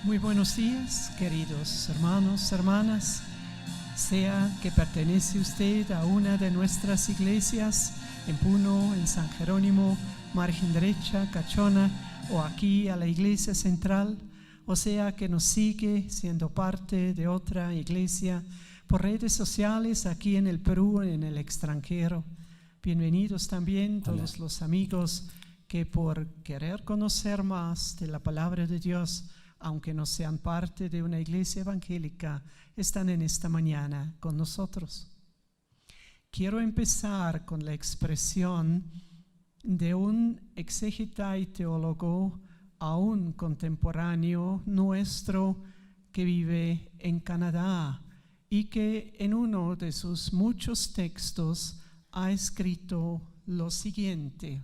Muy buenos días, queridos hermanos, hermanas. Sea que pertenece usted a una de nuestras iglesias en Puno, en San Jerónimo, Margen Derecha, Cachona, o aquí a la iglesia central, o sea que nos sigue siendo parte de otra iglesia por redes sociales aquí en el Perú, en el extranjero. Bienvenidos también todos los amigos que por querer conocer más de la palabra de Dios, aunque no sean parte de una iglesia evangélica, están en esta mañana con nosotros. Quiero empezar con la expresión de un exégeta y teólogo aún contemporáneo nuestro que vive en Canadá y que en uno de sus muchos textos ha escrito lo siguiente: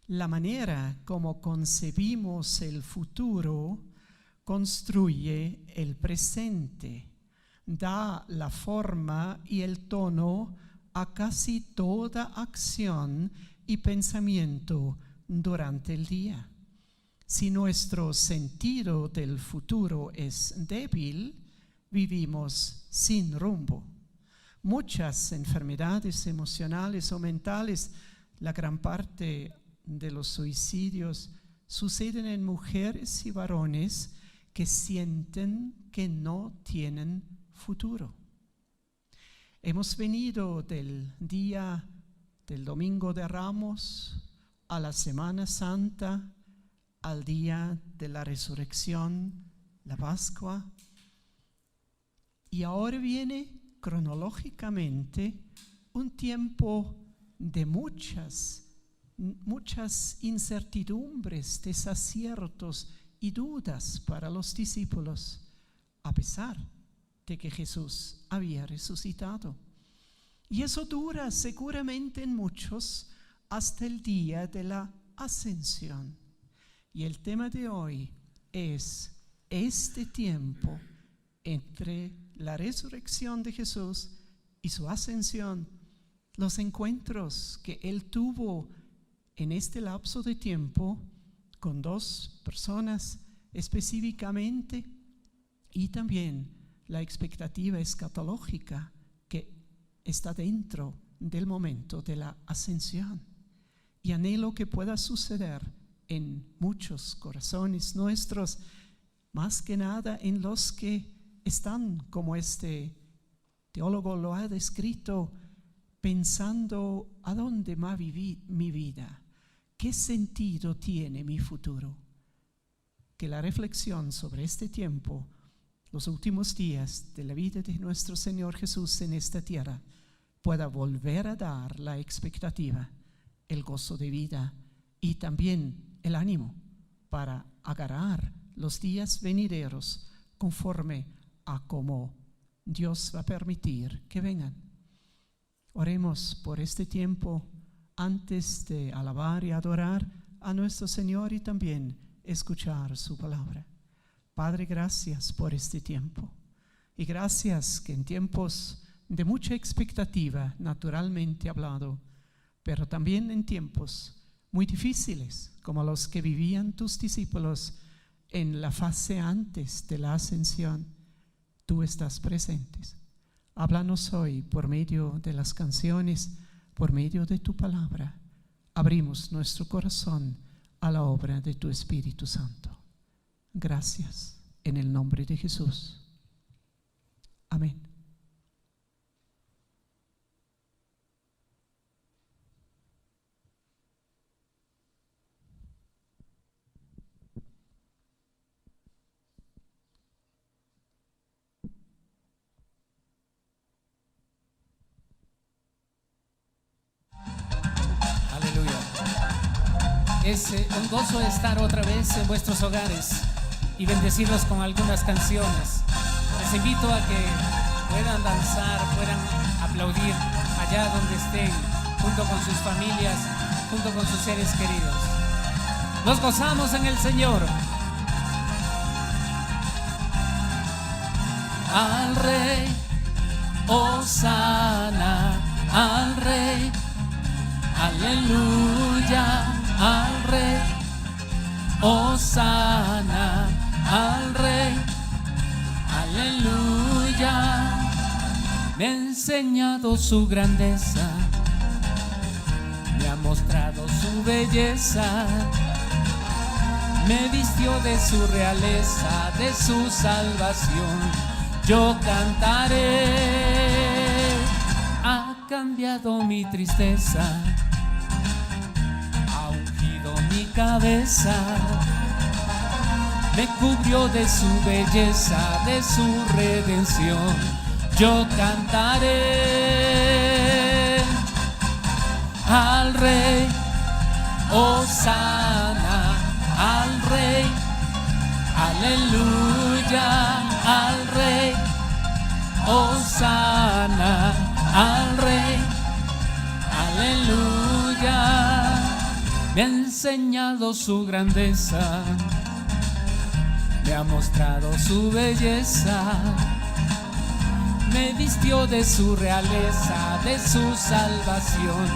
la manera como concebimos el futuro construye el presente, da la forma y el tono a casi toda acción y pensamiento durante el día. Si nuestro sentido del futuro es débil, vivimos sin rumbo. Muchas enfermedades emocionales o mentales, la gran parte de los suicidios, suceden en mujeres y varones que sienten que no tienen futuro. Hemos venido del día del Domingo de Ramos a la Semana Santa, al día de la Resurrección, la Pascua, y ahora viene cronológicamente un tiempo de muchas incertidumbres, desaciertos y dudas para los discípulos, a pesar de que Jesús había resucitado. Y eso dura seguramente en muchos hasta el día de la ascensión. Y el tema de hoy es este tiempo entre la resurrección de Jesús y su ascensión, los encuentros que Él tuvo en este lapso de tiempo con dos personas específicamente, y también la expectativa escatológica que está dentro del momento de la ascensión. Y anhelo que pueda suceder en muchos corazones nuestros, más que nada en los que están, como este teólogo lo ha descrito, pensando a dónde va mi vida, qué sentido tiene mi futuro. Que la reflexión sobre este tiempo, los últimos días de la vida de nuestro Señor Jesús en esta tierra, pueda volver a dar la expectativa, el gozo de vida y también el ánimo para agarrar los días venideros conforme a cómo Dios va a permitir que vengan. Oremos por este tiempo antes de alabar y adorar a nuestro Señor y también escuchar su palabra. Padre, gracias por este tiempo y gracias que en tiempos de mucha expectativa, naturalmente hablado, pero también en tiempos muy difíciles como los que vivían tus discípulos en la fase antes de la ascensión, tú estás presentes. Háblanos hoy por medio de las canciones, por medio de tu palabra. Abrimos nuestro corazón a la obra de tu Espíritu Santo. Gracias en el nombre de Jesús. Amén. Es un gozo estar otra vez en vuestros hogares y bendecirlos con algunas canciones. Les invito a que puedan danzar, puedan aplaudir allá donde estén, junto con sus familias, junto con sus seres queridos. Nos gozamos en el Señor. Al Rey, Hosana, al Rey, aleluya. Al Rey, Hosana, al Rey, aleluya. Me ha enseñado su grandeza, me ha mostrado su belleza, me vistió de su realeza, de su salvación. Yo cantaré, ha cambiado mi tristeza, ha ungido mi cabeza, me cubrió de su belleza, de su redención. Yo cantaré al Rey, hosana al Rey, aleluya al Rey, hosana al Rey, aleluya. Me ha enseñado su grandeza, me ha mostrado su belleza, me vistió de su realeza, de su salvación.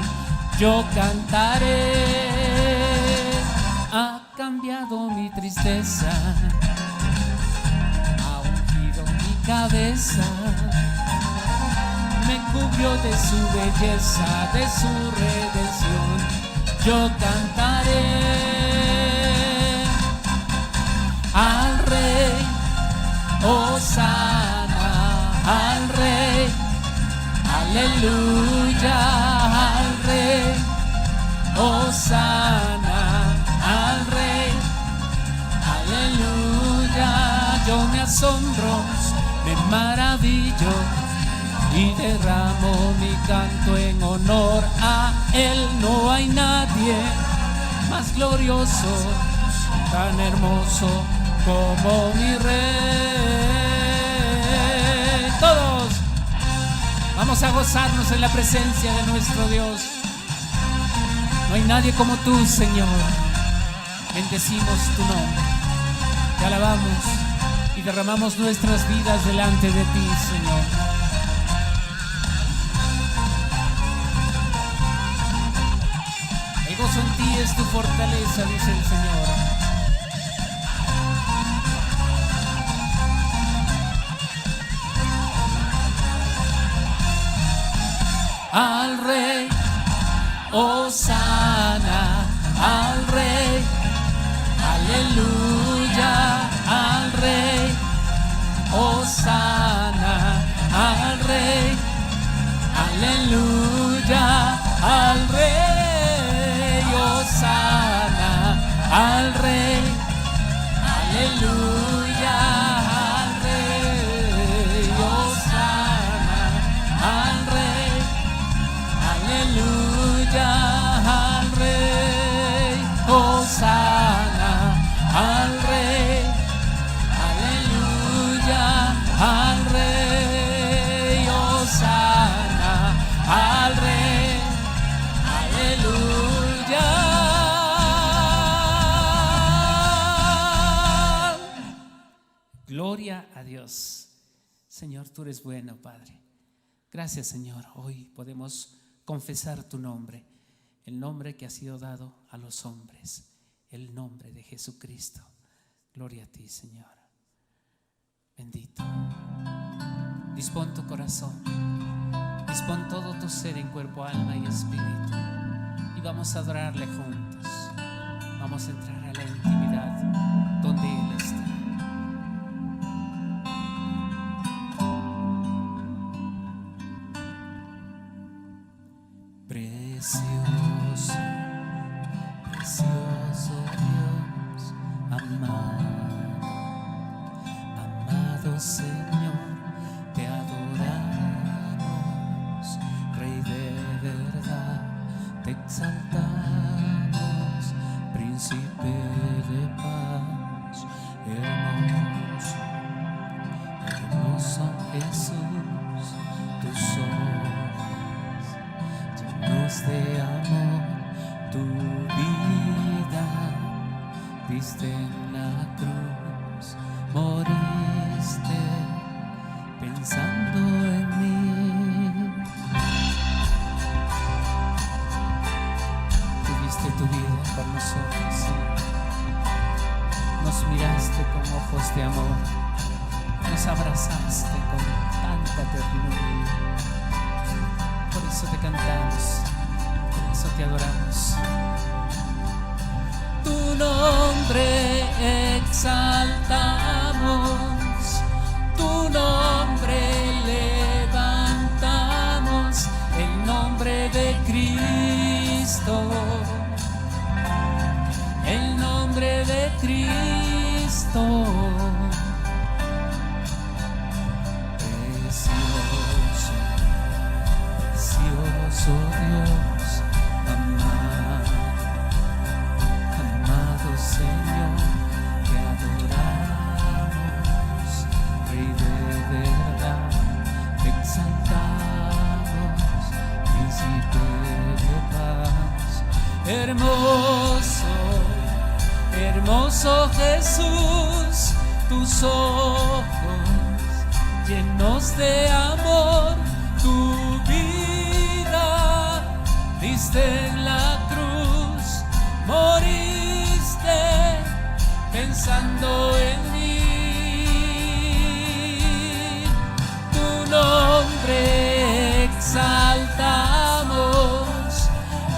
Yo cantaré, ha cambiado mi tristeza, ha ungido mi cabeza, me cubrió de su belleza, de su redención. Yo cantaré al Rey, hosana al Rey, aleluya al Rey, hosana al Rey, aleluya. Yo me asombro, me maravillo y derramo mi canto en honor a Él. No hay nadie más glorioso, tan hermoso como mi Rey. Todos vamos a gozarnos en la presencia de nuestro Dios. No hay nadie como tú, Señor. Bendecimos tu nombre, te alabamos y derramamos nuestras vidas delante de ti, Señor. El gozo en ti es tu fortaleza, dice el Señor. Al Rey, hosana al Rey, aleluya al Rey, hosana al Rey, aleluya al Rey, hosana al Rey, aleluya al Rey, hosana al Rey, aleluya al Rey, hosana al Rey, aleluya al Rey, hosana al Rey, aleluya. Gloria a Dios. Señor, tú eres bueno, Padre. Gracias, Señor. Hoy podemos confesar tu nombre, el nombre que ha sido dado a los hombres, el nombre de Jesucristo. Gloria a ti, Señor. Bendito. Dispón tu corazón, dispón todo tu ser en cuerpo, alma y espíritu, y vamos a adorarle juntos. Vamos a entrar a la intimidad donde Él está. Precioso, precioso Dios, amado, amado Señor, te adoramos, Rey de verdad, te exaltamos, Príncipe de paz, hermoso, hermoso Jesús, tus ojos llenos de amor, tu vida diste en la cruz, moriste pensando en mí. Tú diste tu vida por nosotros, Señor. nos miraste con ojos de amor, nos abrazaste con tanta ternura. Por eso te cantamos, por eso te adoramos. Tu nombre exaltamos, tu nombre levantamos, el nombre de Cristo, el nombre de Cristo. Precioso, precioso Dios, amado Señor, te adoramos, Rey de verdad, te exaltamos, Príncipe de paz. Hermoso, hermoso Jesús, tus ojos llenos de amor, tu vida diste en la cruz, moriste pensando en mí. Tu nombre exaltamos,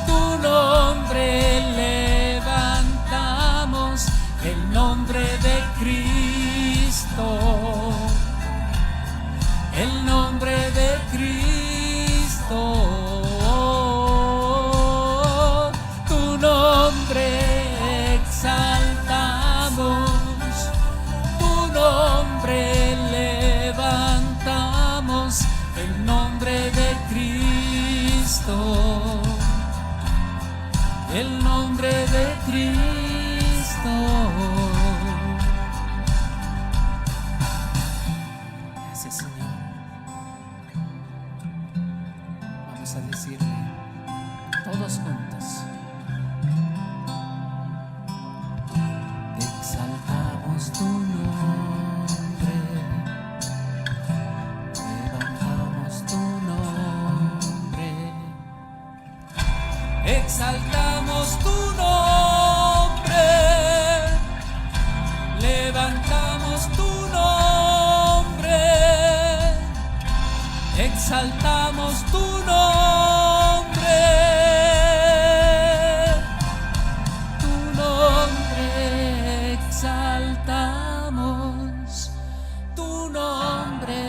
tu nombre levantamos, el nombre de Cristo, el nombre de Cristo. Tu nombre exaltamos, tu nombre levantamos, el nombre de Cristo, el nombre de Cristo. Gracias, Señor. Vamos a decirle todos juntos: exaltamos tu nombre, levantamos tu nombre, exaltamos tu nombre, levantamos tu nombre, exaltamos tu nombre, tu nombre exaltamos, tu nombre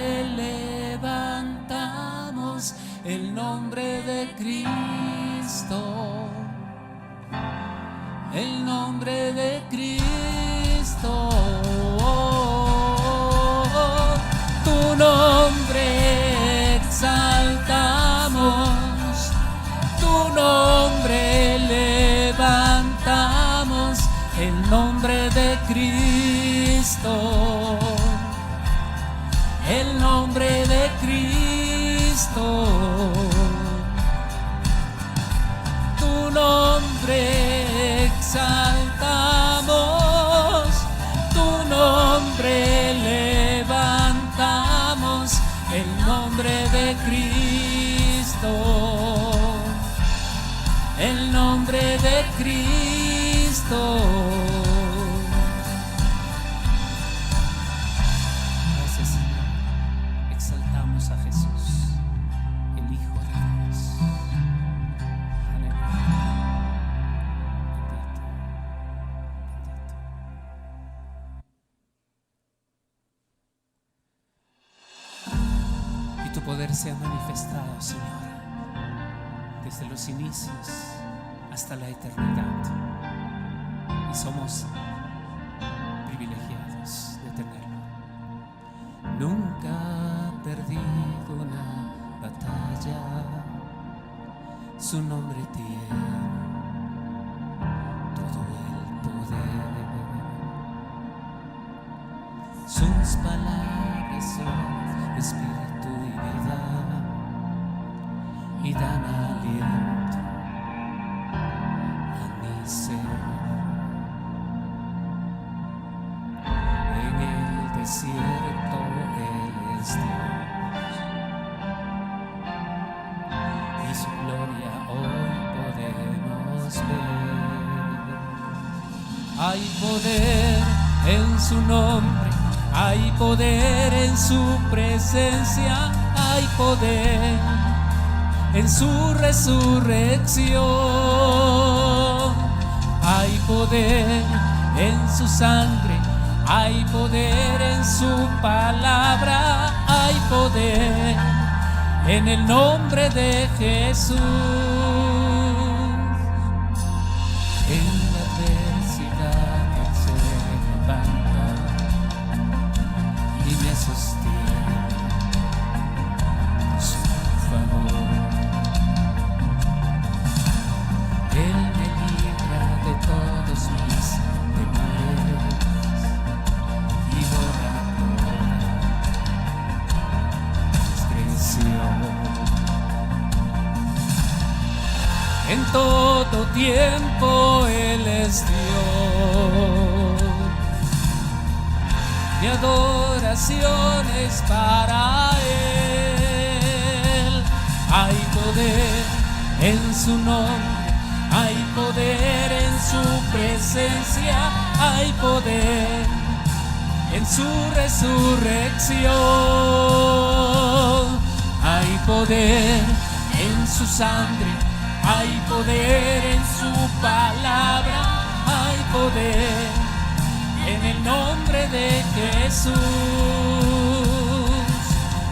levantamos, el nombre de Cristo, el nombre de Cristo. Tu nombre exaltamos, tu nombre levantamos, el nombre de Cristo, el nombre de Cristo. Tu nombre exaltamos, tu nombre levantamos, el nombre de Cristo, el nombre de Cristo. Gracias, Señor. Exaltamos a Jesús, el Hijo de Dios. Aleluya. Bendito. Y tu poder se ha manifestado, Señor, desde los inicios hasta la eternidad, y somos privilegiados de tenerlo. Nunca ha perdido una batalla, su nombre tiene todo el poder, sus palabras son espíritu y vida, y dan aliento a mi ser. En el desierto Él es Dios, y su gloria hoy podemos ver. Hay poder En su nombre hay poder, en su presencia hay poder, en su resurrección hay poder, en su sangre hay poder, en su palabra hay poder, en el nombre de Jesús. En la adversidad Él se levanta y me sostiene con su favor. Él me libra de todos mis temores y borra toda transgresión. En todo tiempo Él es Dios. Mi adoración es para Él. Hay poder en su nombre, hay poder en su presencia, hay poder en su resurrección, hay poder en su sangre, hay poder en su palabra, hay poder en el nombre de Jesús.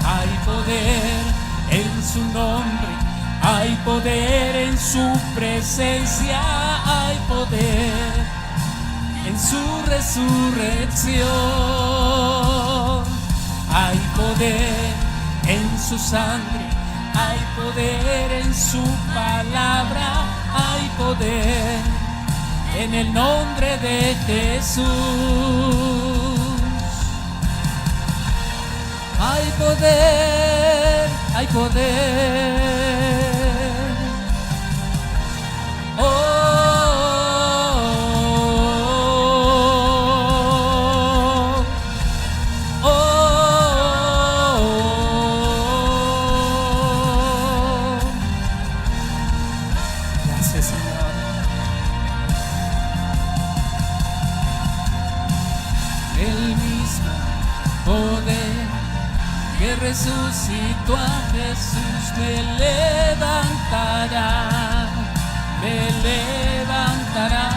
Hay poder en su nombre, hay poder en su presencia, hay poder en su resurrección. Hay poder en su sangre, hay poder en su palabra, hay poder en el nombre de Jesús. Hay poder, hay poder. Resucitó a Jesús, me levantará, me levantará.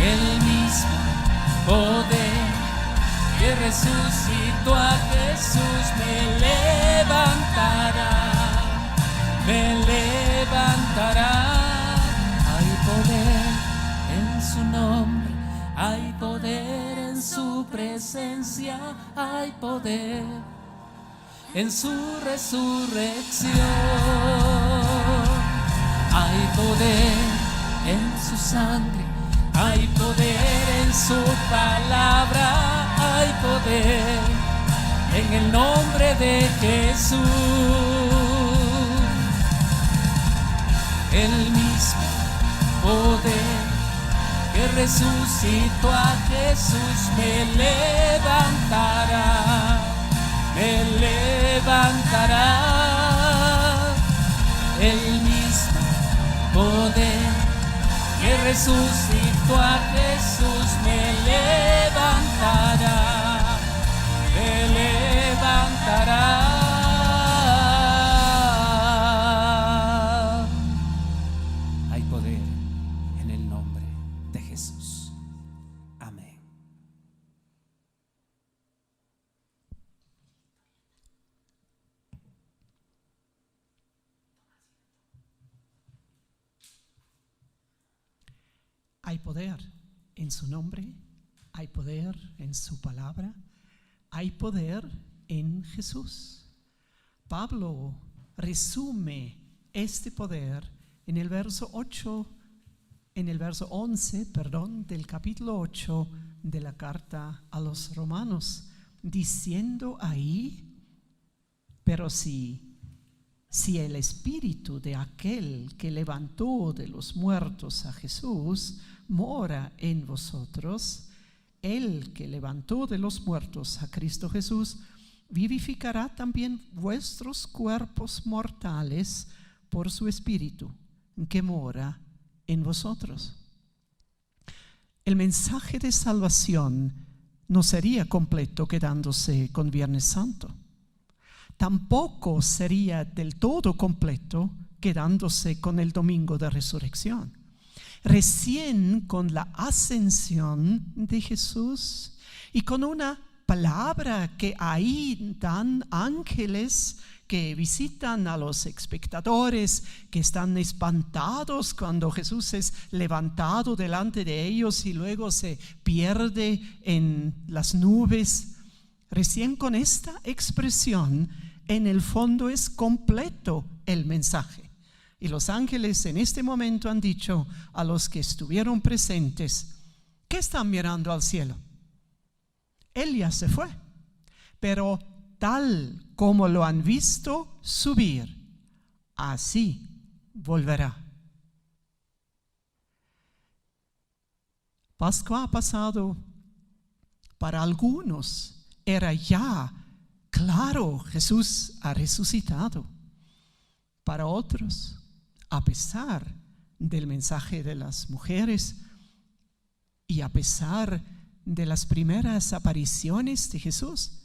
El mismo poder que resucitó a Jesús me levantará, me levantará. Hay poder en su nombre, hay poder en su presencia, hay poder en su resurrección, hay poder en su sangre, hay poder en su palabra, hay poder en el nombre de Jesús. El mismo poder que resucitó a Jesús me levantará, me levantará. El mismo poder que resucitó a Jesús me levantará, me levantará. Hay poder en el nombre de Jesús. Amén. Hay poder en su nombre, hay poder en su palabra, hay poder en Jesús. Pablo resume este poder en el verso 11, del capítulo 8 de la carta a los Romanos, diciendo ahí: pero si el espíritu de aquel que levantó de los muertos a Jesús mora en vosotros, el que levantó de los muertos a Cristo Jesús vivificará también vuestros cuerpos mortales por su espíritu que mora en vosotros. el mensaje de salvación no sería completo quedándose con Viernes Santo. Tampoco sería del todo completo quedándose con el Domingo de Resurrección. Recién con la ascensión de Jesús y con una palabra que ahí dan ángeles que visitan a los espectadores, que están espantados cuando Jesús es levantado delante de ellos y luego se pierde en las nubes. Recién con esta expresión, en el fondo es completo el mensaje. Y los ángeles en este momento han dicho a los que estuvieron presentes, ¿qué están mirando al cielo? Él ya se fue, pero tal como lo han visto subir, así volverá. Pascua ha pasado. Para algunos era ya claro, Jesús ha resucitado. Para otros, a pesar del mensaje de las mujeres y a pesar de las primeras apariciones de Jesús,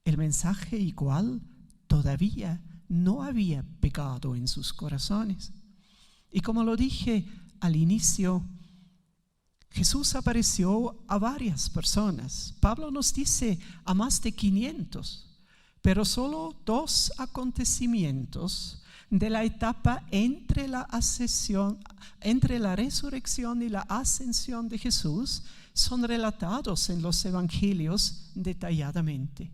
el mensaje igual todavía no había pegado en sus corazones. Y como lo dije al inicio, Jesús apareció a varias personas. Pablo nos dice a más de 500, pero solo 2 acontecimientos de la etapa entre la resurrección y la ascensión de Jesús son relatados en los evangelios detalladamente.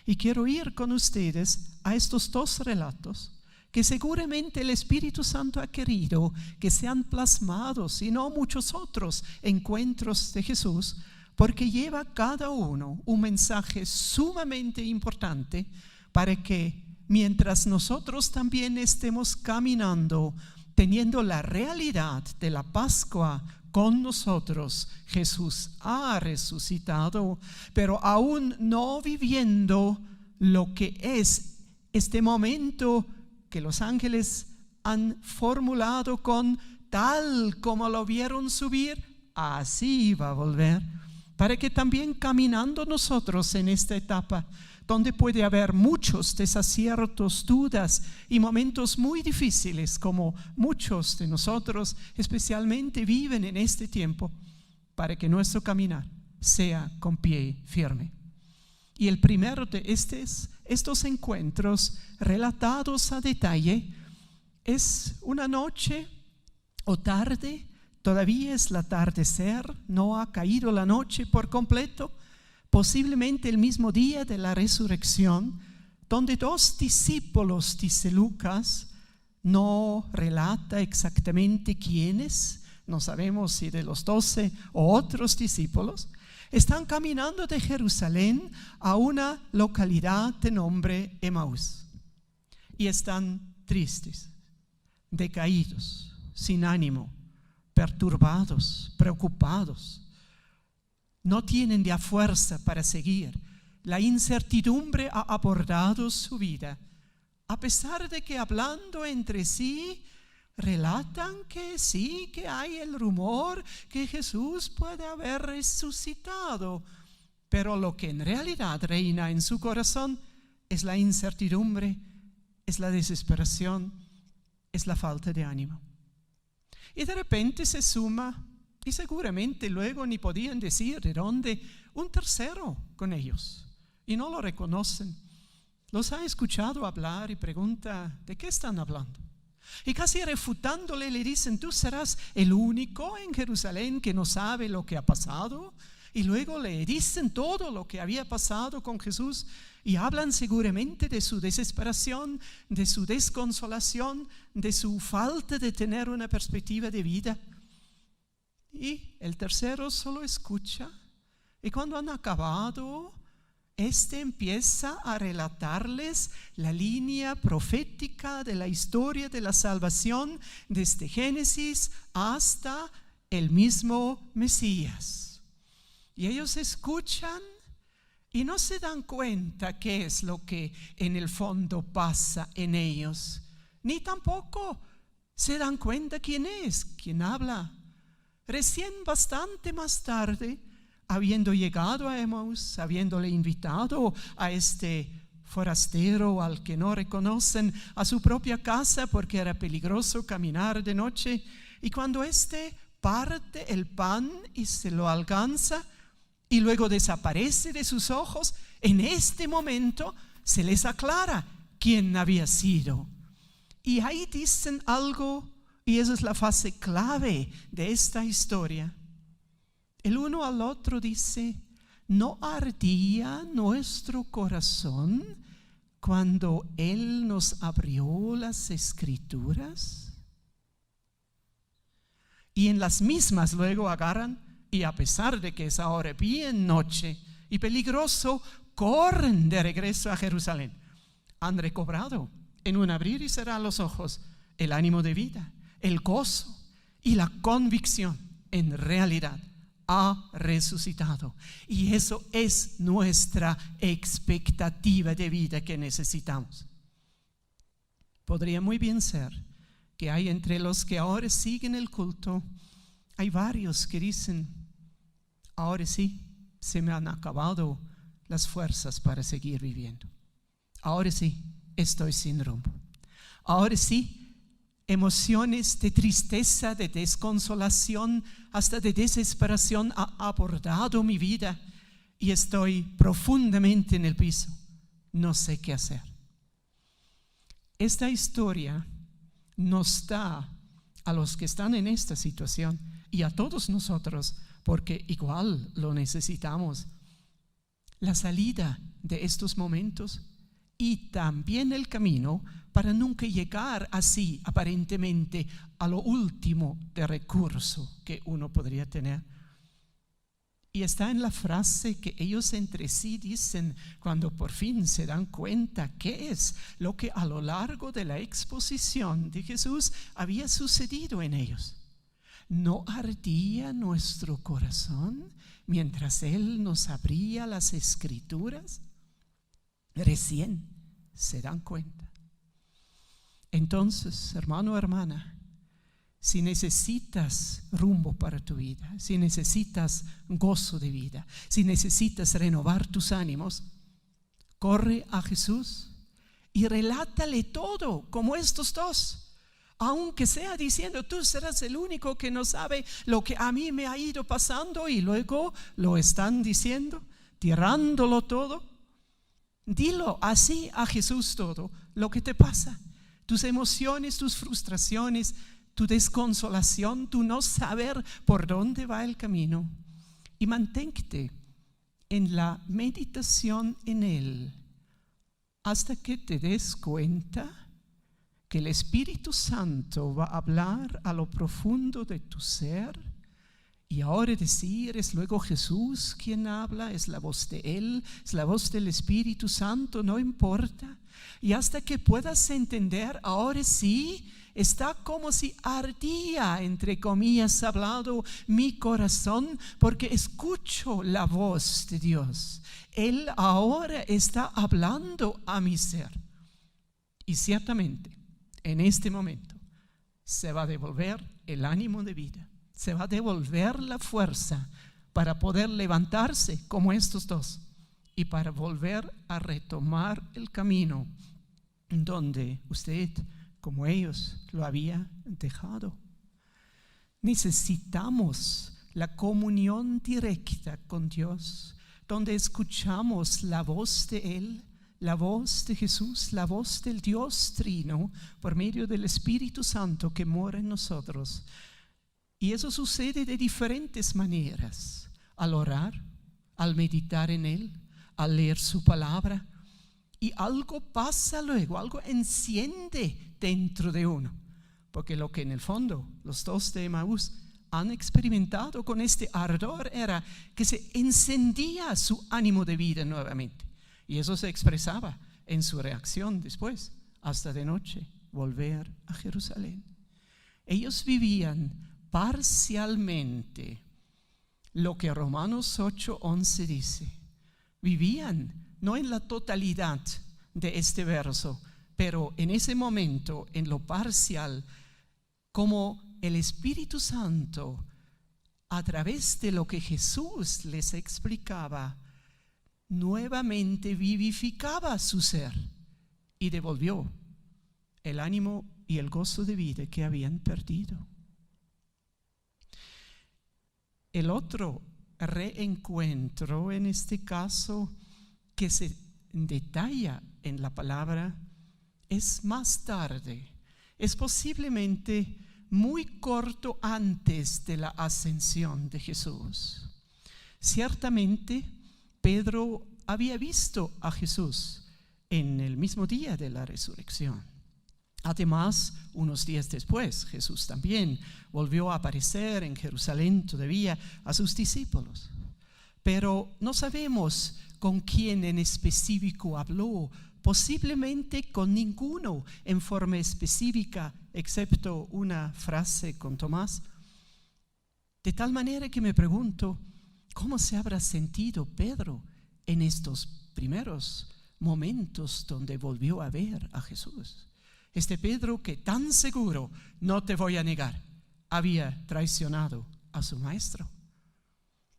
Y quiero ir con ustedes a estos 2 relatos que seguramente el Espíritu Santo ha querido que sean plasmados y no muchos otros encuentros de Jesús, porque lleva cada uno un mensaje sumamente importante para que mientras nosotros también estemos caminando, teniendo la realidad de la Pascua con nosotros, Jesús ha resucitado, pero aún no viviendo lo que es este momento que los ángeles han formulado con tal como lo vieron subir, así va a volver, para que también caminando nosotros en esta etapa, donde puede haber muchos desaciertos, dudas y momentos muy difíciles, como muchos de nosotros especialmente viven en este tiempo, para que nuestro caminar sea con pie firme. Y el primero de estos encuentros relatados a detalle es una noche o tarde, todavía es el atardecer, no ha caído la noche por completo, posiblemente el mismo día de la resurrección, donde 2 discípulos, dice Lucas, no relata exactamente quiénes, no sabemos si de los 12 o otros discípulos, están caminando de Jerusalén a una localidad de nombre Emaús y están tristes, decaídos, sin ánimo, perturbados, preocupados. No tienen ya fuerza para seguir. La incertidumbre ha abordado su vida, a pesar de que hablando entre sí relatan que sí, que hay el rumor que Jesús puede haber resucitado, pero lo que en realidad reina en su corazón es la incertidumbre, es la desesperación, es la falta de ánimo. Y de repente se suma, y seguramente luego ni podían decir de dónde, un tercero con ellos, y no lo reconocen. Los ha escuchado hablar y pregunta, ¿de qué están hablando? Y casi refutándole le dicen, ¿tú serás el único en Jerusalén que no sabe lo que ha pasado? Y luego le dicen todo lo que había pasado con Jesús y hablan seguramente de su desesperación, de su desconsolación, de su falta de tener una perspectiva de vida. Y el tercero solo escucha, y cuando han acabado, empieza a relatarles la línea profética de la historia de la salvación desde Génesis hasta el mismo Mesías. Y ellos escuchan y no se dan cuenta qué es lo que en el fondo pasa en ellos, ni tampoco se dan cuenta quién es quien habla. Recién bastante más tarde, habiendo llegado a Emaús, habiéndole invitado a este forastero al que no reconocen a su propia casa porque era peligroso caminar de noche, y cuando éste parte el pan y se lo alcanza y luego desaparece de sus ojos, en este momento se les aclara quién había sido. Y ahí dicen algo, y esa es la fase clave de esta historia. El uno al otro dice: ¿no ardía nuestro corazón cuando Él nos abrió las Escrituras? Y en las mismas luego agarran, y a pesar de que es ahora bien noche y peligroso, corren de regreso a Jerusalén. Han recobrado en un abrir y cerrar los ojos el ánimo de vida, el gozo y la convicción. En realidad ha resucitado, y eso es nuestra expectativa de vida que necesitamos. Podría muy bien ser que hay entre los que ahora siguen el culto, hay varios que dicen: ahora sí, se me han acabado las fuerzas para seguir viviendo. Ahora sí, estoy sin rumbo. Ahora sí, emociones de tristeza, de desconsolación, hasta de desesperación ha abordado mi vida y estoy profundamente en el piso. No sé qué hacer. Esta historia nos da a los que están en esta situación y a todos nosotros, porque igual lo necesitamos, la salida de estos momentos y también el camino para nunca llegar así aparentemente a lo último de recurso que uno podría tener. Y está en la frase que ellos entre sí dicen cuando por fin se dan cuenta qué es lo que a lo largo de la exposición de Jesús había sucedido en ellos. ¿No ardía nuestro corazón mientras Él nos abría las Escrituras? Recién se dan cuenta. Entonces, hermano o hermana, si necesitas rumbo para tu vida, si necesitas gozo de vida, si necesitas renovar tus ánimos, corre a Jesús y relátale todo como estos dos. Aunque sea diciendo: tú serás el único que no sabe lo que a mí me ha ido pasando, y luego lo están diciendo, tirándolo todo. Dilo así a Jesús todo lo que te pasa, tus emociones, tus frustraciones, tu desconsolación, tu no saber por dónde va el camino, y mantente en la meditación en Él hasta que te des cuenta que el Espíritu Santo va a hablar a lo profundo de tu ser. Y ahora decir, es luego Jesús quien habla, es la voz de Él, es la voz del Espíritu Santo, no importa. Y hasta que puedas entender, ahora sí, está como si ardía, entre comillas hablado, mi corazón, porque escucho la voz de Dios. Él ahora está hablando a mi ser. Y ciertamente, en este momento, se va a devolver el ánimo de vida. Se va a devolver la fuerza para poder levantarse como estos dos y para volver a retomar el camino donde usted, como ellos, lo había dejado. Necesitamos la comunión directa con Dios, donde escuchamos la voz de Él, la voz de Jesús, la voz del Dios Trino por medio del Espíritu Santo que mora en nosotros. Y eso sucede de diferentes maneras: al orar, al meditar en Él, al leer su palabra. Y algo pasa luego, algo enciende dentro de uno. Porque lo que en el fondo los dos de Emaús han experimentado con este ardor era que se encendía su ánimo de vida nuevamente. Y eso se expresaba en su reacción después, hasta de noche, volver a Jerusalén. Ellos vivían parcialmente lo que Romanos 8:11 dice. Vivían no en la totalidad de este verso, pero en ese momento, en lo parcial, como el Espíritu Santo a través de lo que Jesús les explicaba, nuevamente vivificaba su ser y devolvió el ánimo y el gozo de vida que habían perdido. El otro reencuentro, en este caso, que se detalla en la palabra, es más tarde. Es posiblemente muy corto antes de la ascensión de Jesús. Ciertamente, Pedro había visto a Jesús en el mismo día de la resurrección. Además, unos días después, Jesús también volvió a aparecer en Jerusalén todavía a sus discípulos. Pero no sabemos con quién en específico habló, posiblemente con ninguno en forma específica, excepto una frase con Tomás. De tal manera que me pregunto, ¿cómo se habrá sentido Pedro en estos primeros momentos donde volvió a ver a Jesús? Este Pedro que tan seguro, no te voy a negar, había traicionado a su maestro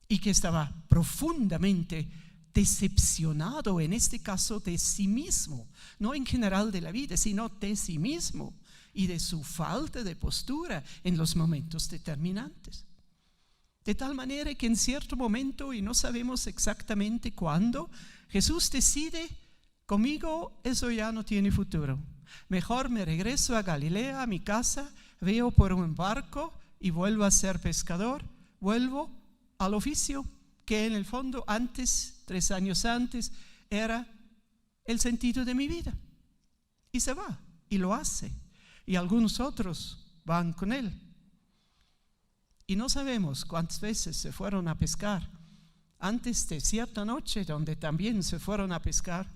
y que estaba profundamente decepcionado, en este caso de sí mismo, no en general de la vida, sino de sí mismo y de su falta de postura en los momentos determinantes. De tal manera que en cierto momento, y no sabemos exactamente cuándo, Jesús decide, conmigo eso ya no tiene futuro. Mejor me regreso a Galilea, a mi casa, veo por un barco y vuelvo a ser pescador, vuelvo al oficio que en el fondo antes, 3 años antes, era el sentido de mi vida. Y se va, y lo hace. Y algunos otros van con él. Y no sabemos cuántas veces se fueron a pescar antes de cierta noche donde también se fueron a pescar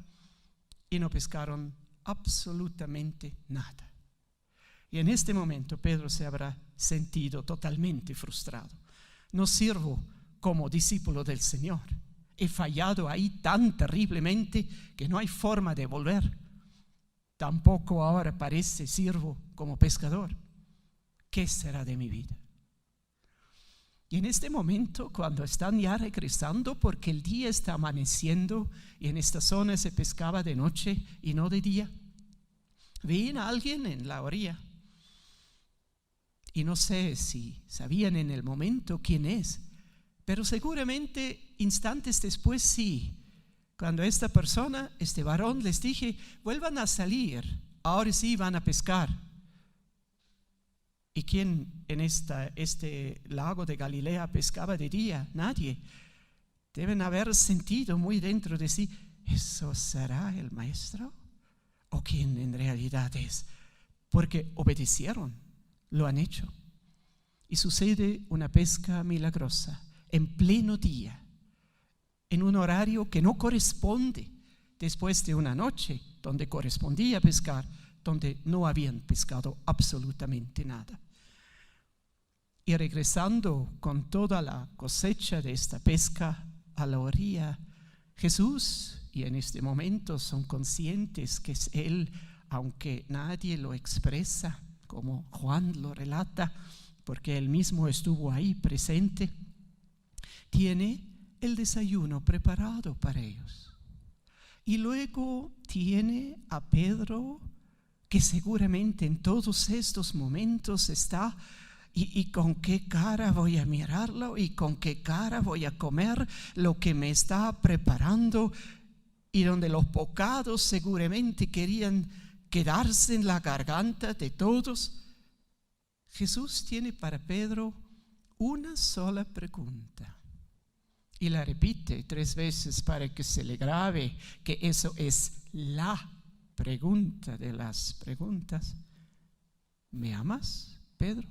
y no pescaron absolutamente nada. Y en este momento Pedro se habrá sentido totalmente frustrado. No sirvo como discípulo del Señor. He fallado ahí tan terriblemente que no hay forma de volver. Tampoco ahora parece sirvo como pescador. ¿Qué será de mi vida? Y en este momento, cuando están ya regresando, porque el día está amaneciendo y en esta zona se pescaba de noche y no de día, ven a alguien en la orilla. Y no sé si sabían en el momento quién es, pero seguramente instantes después sí. Cuando esta persona, este varón, les dije, vuelvan a salir, ahora sí van a pescar. ¿Y quién en este lago de Galilea pescaba de día? Nadie. Deben haber sentido muy dentro de sí, ¿eso será el maestro? ¿O quién en realidad es? Porque obedecieron, lo han hecho. Y sucede una pesca milagrosa en pleno día, en un horario que no corresponde después de una noche donde correspondía pescar, donde no habían pescado absolutamente nada. Y regresando con toda la cosecha de esta pesca a la orilla, Jesús, y en este momento son conscientes que es Él, aunque nadie lo expresa, como Juan lo relata, porque Él mismo estuvo ahí presente, tiene el desayuno preparado para ellos. Y luego tiene a Pedro, que seguramente en todos estos momentos está, y con qué cara voy a mirarlo, y con qué cara voy a comer lo que me está preparando, y donde los bocados seguramente querían quedarse en la garganta de todos. Jesús tiene para Pedro una sola pregunta. Y la repite 3 veces para que se le grabe que eso es la pregunta de las preguntas. ¿Me amas, Pedro?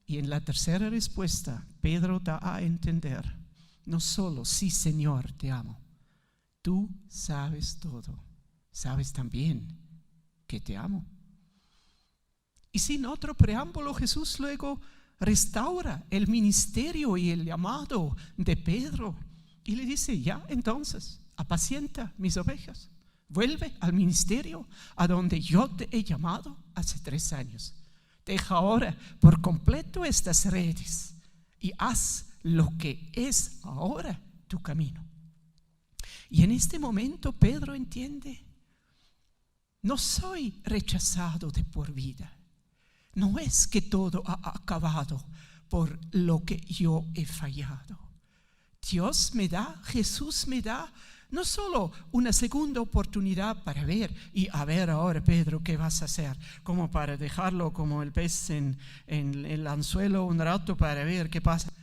Y en la tercera respuesta, Pedro da a entender, no solo, sí, Señor, te amo. Tú sabes todo. Sabes también que te amo. Y sin otro preámbulo, Jesús luego restaura el ministerio y el llamado de Pedro y le dice, ya entonces, apacienta mis ovejas, vuelve al ministerio a donde yo te he llamado hace 3 años. Deja ahora por completo estas redes y haz lo que es ahora tu camino. Y en este momento Pedro entiende: no soy rechazado de por vida. No es que todo ha acabado por lo que yo he fallado. Dios me da, Jesús me da no solo una segunda oportunidad para ver, y a ver ahora, Pedro, ¿qué vas a hacer? Como para dejarlo como el pez en el anzuelo un rato para ver qué pasa.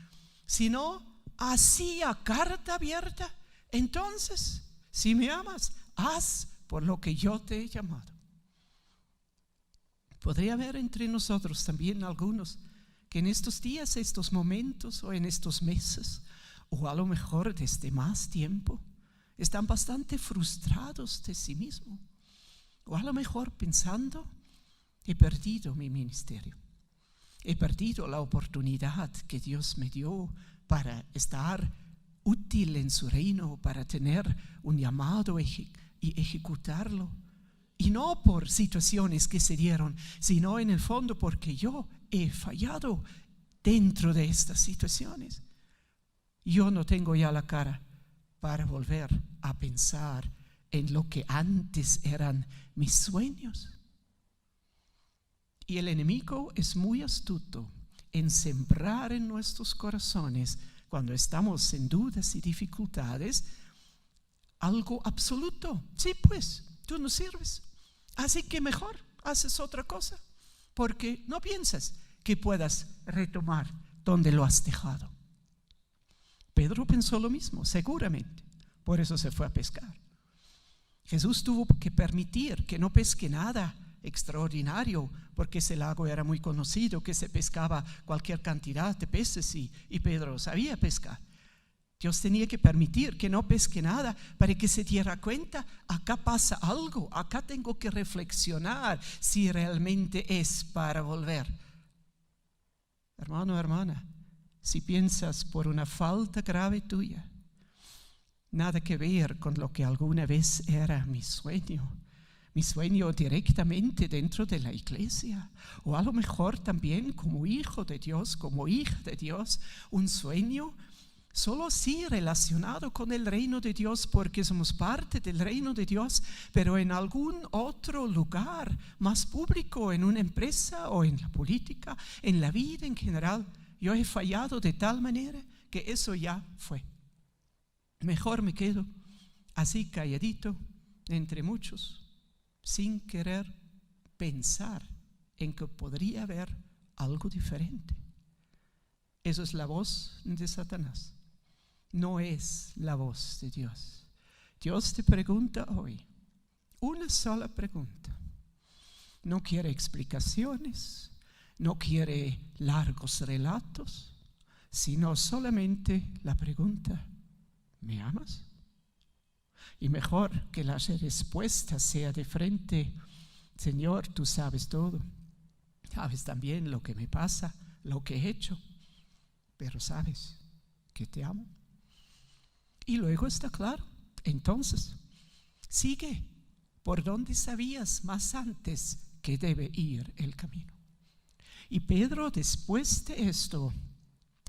Sino así a carta abierta: entonces, si me amas, haz por lo que yo te he llamado. Podría haber entre nosotros también algunos que en estos días, estos momentos o en estos meses, o a lo mejor desde más tiempo, están bastante frustrados de sí mismos, o a lo mejor pensando: he perdido mi ministerio, he perdido la oportunidad que Dios me dio para estar útil en su reino, para tener un llamado y ejecutarlo. Y no por situaciones que se dieron, sino en el fondo porque yo he fallado dentro de estas situaciones. Yo no tengo ya la cara para volver a pensar en lo que antes eran mis sueños. Y el enemigo es muy astuto en sembrar en nuestros corazones, cuando estamos en dudas y dificultades, algo absoluto. Sí, pues, tú no sirves, así que mejor haces otra cosa, porque no piensas que puedas retomar donde lo has dejado. Pedro pensó lo mismo, seguramente, por eso se fue a pescar. Jesús tuvo que permitir que no pesque nada extraordinario, porque ese lago era muy conocido, que se pescaba cualquier cantidad de peces y Pedro sabía pescar. Dios tenía que permitir que no pesque nada para que se diera cuenta: acá pasa algo, acá tengo que reflexionar si realmente es para volver. Hermano, hermana, si piensas por una falta grave tuya, nada que ver con lo que alguna vez era mi sueño directamente dentro de la iglesia, o a lo mejor también como hijo de Dios, como hija de Dios, un sueño solo sí relacionado con el reino de Dios, porque somos parte del reino de Dios, pero en algún otro lugar más público, en una empresa o en la política, en la vida en general. Yo he fallado de tal manera que eso ya fue. Mejor me quedo así calladito entre muchos, sin querer pensar en que podría haber algo diferente. Eso es la voz de Satanás, no es la voz de Dios. Dios te pregunta hoy una sola pregunta. No quiere explicaciones, no quiere largos relatos, sino solamente la pregunta: ¿me amas? Y mejor que la respuesta sea de frente: Señor, tú sabes todo, sabes también lo que me pasa, lo que he hecho, pero sabes que te amo. Y luego está claro, entonces sigue por donde sabías más antes que debe ir el camino. Y Pedro, después de esto,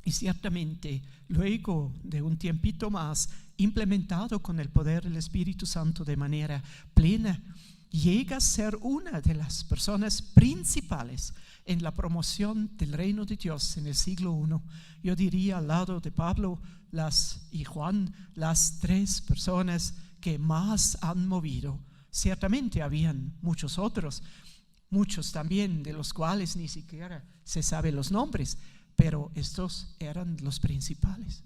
y ciertamente luego de un tiempito más, implementado con el poder del Espíritu Santo de manera plena, llega a ser una de las personas principales en la promoción del reino de Dios en el siglo I. Yo diría, al lado de Pablo y Juan, las tres personas que más han movido. Ciertamente habían muchos otros, muchos también de los cuales ni siquiera se sabe los nombres, pero estos eran los principales.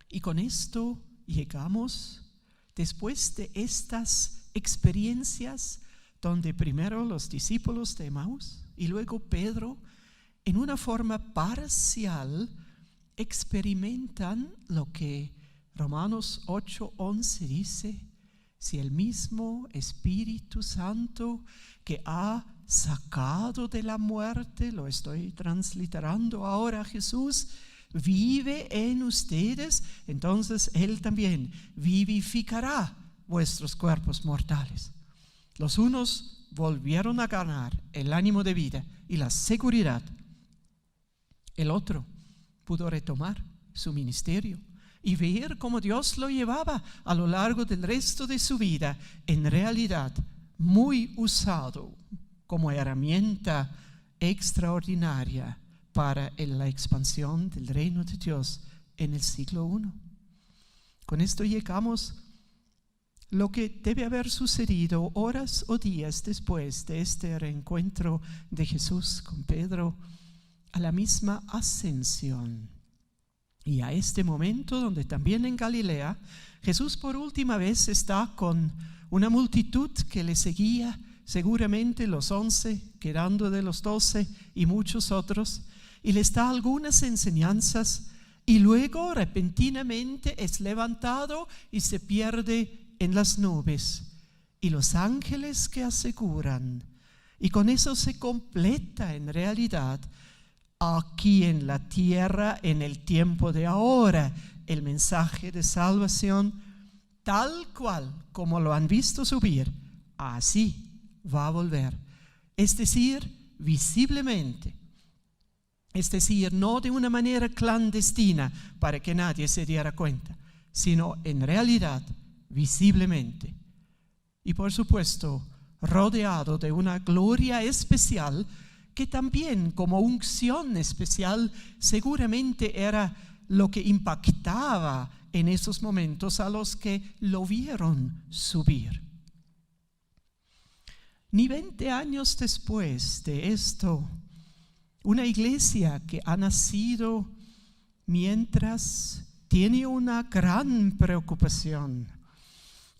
Y con esto llegamos, después de estas experiencias, donde primero los discípulos de Emaús y luego Pedro, en una forma parcial, experimentan lo que Romanos 8:11 dice: si el mismo Espíritu Santo que ha sacado de la muerte, lo estoy transliterando ahora, Jesús, vive en ustedes, entonces Él también vivificará vuestros cuerpos mortales. Los unos volvieron a ganar el ánimo de vida y la seguridad El otro pudo retomar su ministerio y ver cómo Dios lo llevaba a lo largo del resto de su vida, en realidad muy usado como herramienta extraordinaria para la expansión del reino de Dios en el siglo I. Con esto llegamos a lo que debe haber sucedido horas o días después de este reencuentro de Jesús con Pedro, a la misma ascensión. Y a este momento donde también en Galilea Jesús por última vez está con una multitud que le seguía, seguramente los 11, quedando de los 12 y muchos otros, y les da algunas enseñanzas y luego repentinamente es levantado y se pierde en las nubes, y los ángeles que aseguran, y con eso se completa en realidad aquí en la tierra, en el tiempo de ahora, el mensaje de salvación, tal cual como lo han visto subir, así va a volver. Es decir, visiblemente. Es decir, no de una manera clandestina para que nadie se diera cuenta, sino en realidad, visiblemente. Y por supuesto, rodeado de una gloria especial que también como unción especial seguramente era lo que impactaba en esos momentos a los que lo vieron subir. Ni 20 años después de esto, una iglesia que ha nacido mientras tiene una gran preocupación.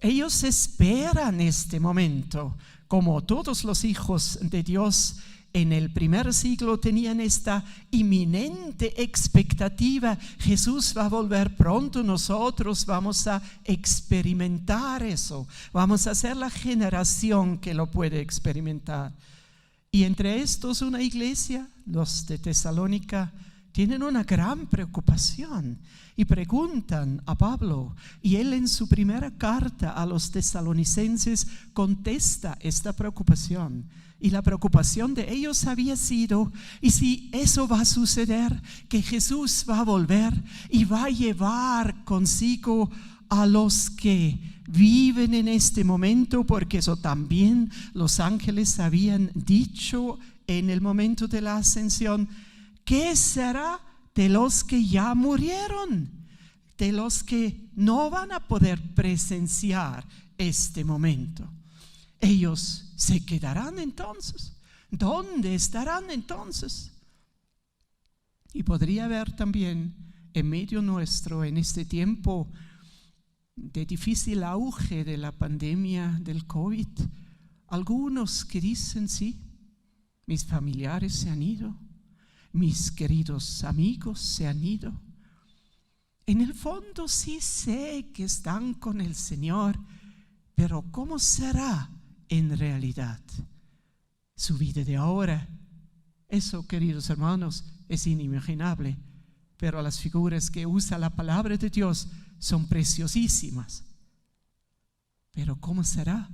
Ellos esperan este momento, como todos los hijos de Dios en el primer siglo tenían esta inminente expectativa: Jesús va a volver pronto, nosotros vamos a experimentar eso, vamos a ser la generación que lo puede experimentar. Y entre estos una iglesia, los de Tesalónica, tienen una gran preocupación y preguntan a Pablo, y él en su primera carta a los tesalonicenses contesta esta preocupación. Y la preocupación de ellos había sido: ¿y si eso va a suceder? Que Jesús va a volver y va a llevar consigo a los que viven en este momento, porque eso también los ángeles habían dicho en el momento de la ascensión. ¿Qué será de los que ya murieron? De los que no van a poder presenciar este momento. Ellos se quedarán entonces. ¿Dónde estarán entonces? Y podría haber también en medio nuestro, en este tiempo de difícil auge de la pandemia del COVID, algunos que dicen: sí, mis familiares se han ido, mis queridos amigos se han ido. En el fondo sí sé que están con el Señor, pero ¿cómo será en realidad su vida de ahora? Eso, queridos hermanos, es inimaginable, pero las figuras que usa la palabra de Dios son preciosísimas. Pero ¿cómo será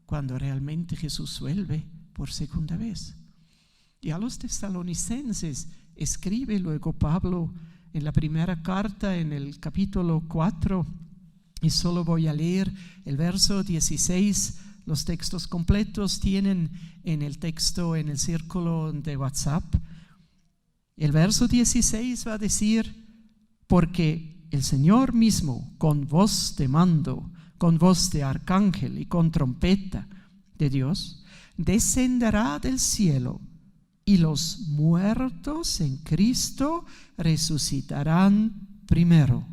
cuando realmente Jesús vuelve por segunda vez? Y a los tesalonicenses escribe luego Pablo en la primera carta, en el capítulo 4, y solo voy a leer el verso 16. Los textos completos tienen en el texto, en el círculo de WhatsApp. El verso 16 va a decir: porque el Señor mismo, con voz de mando, con voz de arcángel y con trompeta de Dios, descenderá del cielo, y los muertos en Cristo resucitarán primero.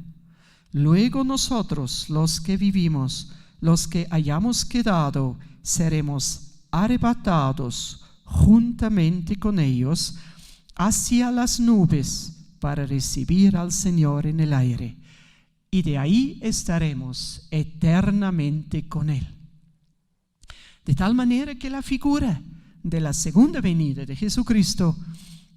Luego nosotros, los que vivimos, los que hayamos quedado, seremos arrebatados juntamente con ellos hacia las nubes para recibir al Señor en el aire, y de ahí estaremos eternamente con Él. De tal manera que la figura de la segunda venida de Jesucristo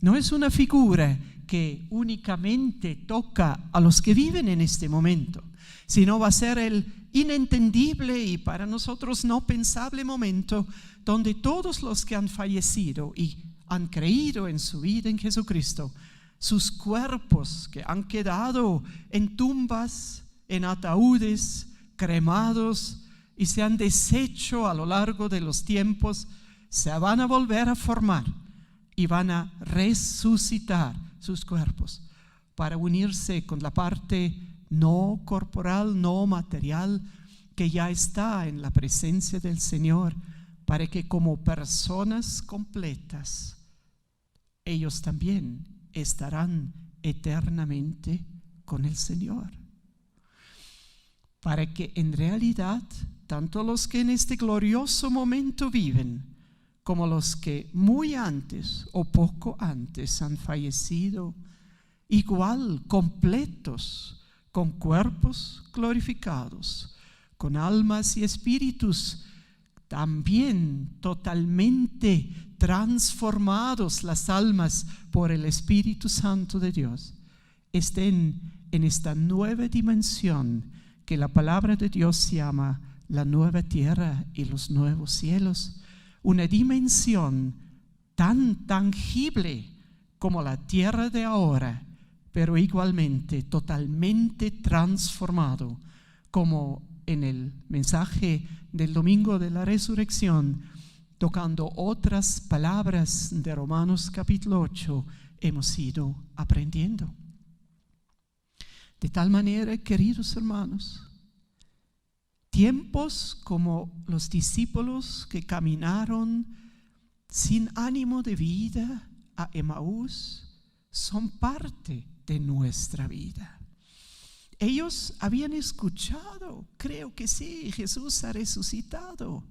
no es una figura que únicamente toca a los que viven en este momento, sino va a ser el inentendible y para nosotros no pensable momento donde todos los que han fallecido y han creído en su vida en Jesucristo sus cuerpos que han quedado en tumbas, en ataúdes, cremados y se han deshecho a lo largo de los tiempos, se van a volver a formar y van a resucitar sus cuerpos para unirse con la parte no corporal, no material, que ya está en la presencia del Señor, para que como personas completas, ellos también estarán eternamente con el Señor. Para que en realidad, tanto los que en este glorioso momento viven, como los que muy antes o poco antes han fallecido, igual completos, con cuerpos glorificados, con almas y espíritus también totalmente transformados las almas por el Espíritu Santo de Dios, estén en esta nueva dimensión que la palabra de Dios llama la nueva tierra y los nuevos cielos, una dimensión tan tangible como la tierra de ahora, pero igualmente totalmente transformado, como en el mensaje del domingo de la resurrección, tocando otras palabras de Romanos capítulo 8, hemos ido aprendiendo. De tal manera, queridos hermanos, tiempos como los discípulos que caminaron sin ánimo de vida a Emaús son parte de nuestra vida. Ellos habían escuchado, creo que sí, Jesús ha resucitado,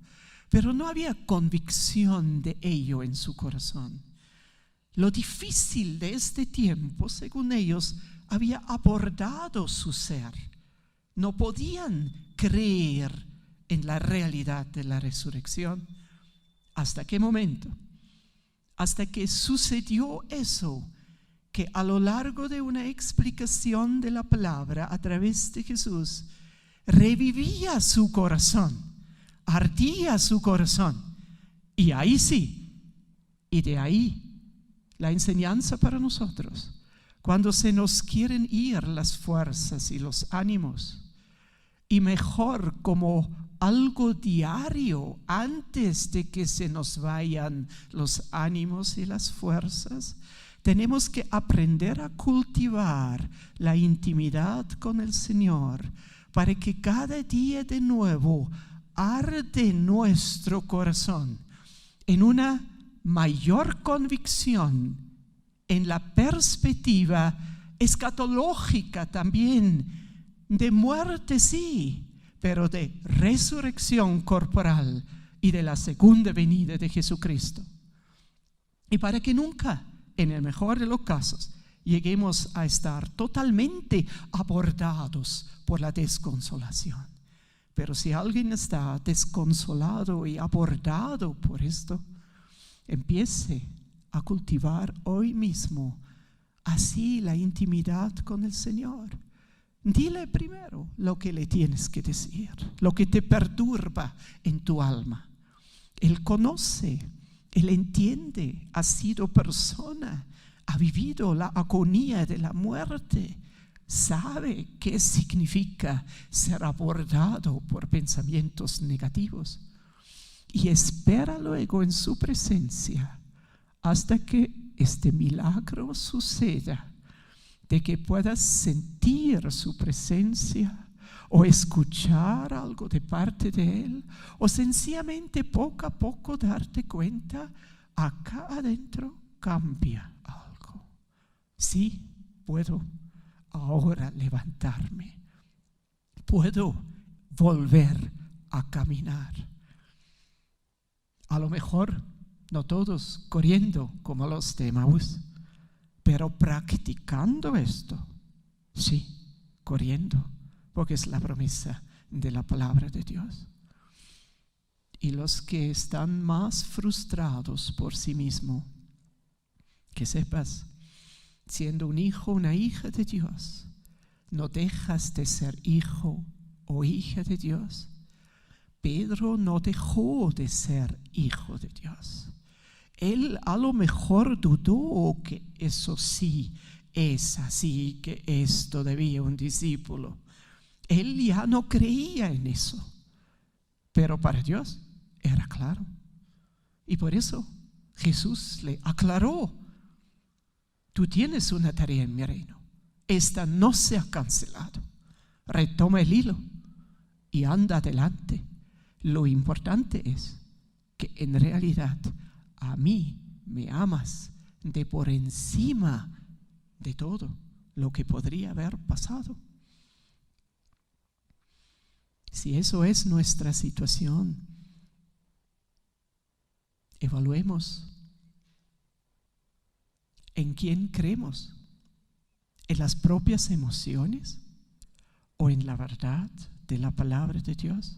pero no había convicción de ello en su corazón. Lo difícil de este tiempo, según ellos, había abordado su ser. No podían creer en la realidad de la resurrección. ¿Hasta qué momento? Hasta que sucedió eso, que a lo largo de una explicación de la palabra a través de Jesús, revivía su corazón, ardía su corazón. Y ahí sí, y de ahí la enseñanza para nosotros. Cuando se nos quieren ir las fuerzas y los ánimos, y mejor como algo diario antes de que se nos vayan los ánimos y las fuerzas, tenemos que aprender a cultivar la intimidad con el Señor para que cada día de nuevo arde nuestro corazón en una mayor convicción en la perspectiva escatológica también de muerte, sí, pero de resurrección corporal y de la segunda venida de Jesucristo. Y para que nunca, en el mejor de los casos, lleguemos a estar totalmente abordados por la desconsolación. Pero si alguien está desconsolado y abordado por esto, empiece a cultivar hoy mismo así la intimidad con el Señor. Dile primero lo que le tienes que decir, lo que te perturba en tu alma. Él conoce, Él entiende, ha sido persona, ha vivido la agonía de la muerte, sabe qué significa ser abordado por pensamientos negativos y espera luego en su presencia hasta que este milagro suceda, de que puedas sentir su presencia o escuchar algo de parte de Él, o sencillamente poco a poco darte cuenta, acá adentro cambia algo. Sí, puedo ahora levantarme, puedo volver a caminar. A lo mejor no todos corriendo como los de Emaús, pero practicando esto, sí, corriendo, porque es la promesa de la palabra de Dios. Y los que están más frustrados por sí mismos, que sepas, siendo un hijo, una hija de Dios, no dejas de ser hijo o hija de Dios. Pedro no dejó de ser hijo de Dios. Él a lo mejor dudó que eso sí es así que es todavía un discípulo. Él ya no creía en eso, pero para Dios era claro. Y por eso Jesús le aclaró: tú tienes una tarea en mi reino, esta no se ha cancelado. Retoma el hilo y anda adelante. Lo importante es que en realidad a mí me amas de por encima de todo lo que podría haber pasado. Si eso es nuestra situación, evaluemos en quién creemos, en las propias emociones o en la verdad de la palabra de Dios.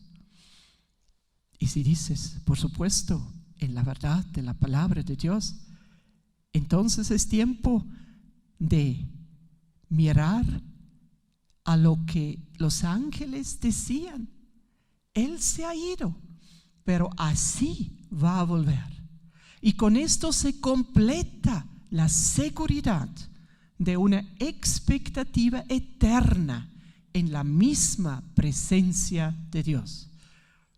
Y si dices, por supuesto, en la verdad de la palabra de Dios, entonces es tiempo de mirar a lo que los ángeles decían. Él se ha ido, pero así va a volver. Y con esto se completa la seguridad de una expectativa eterna en la misma presencia de Dios,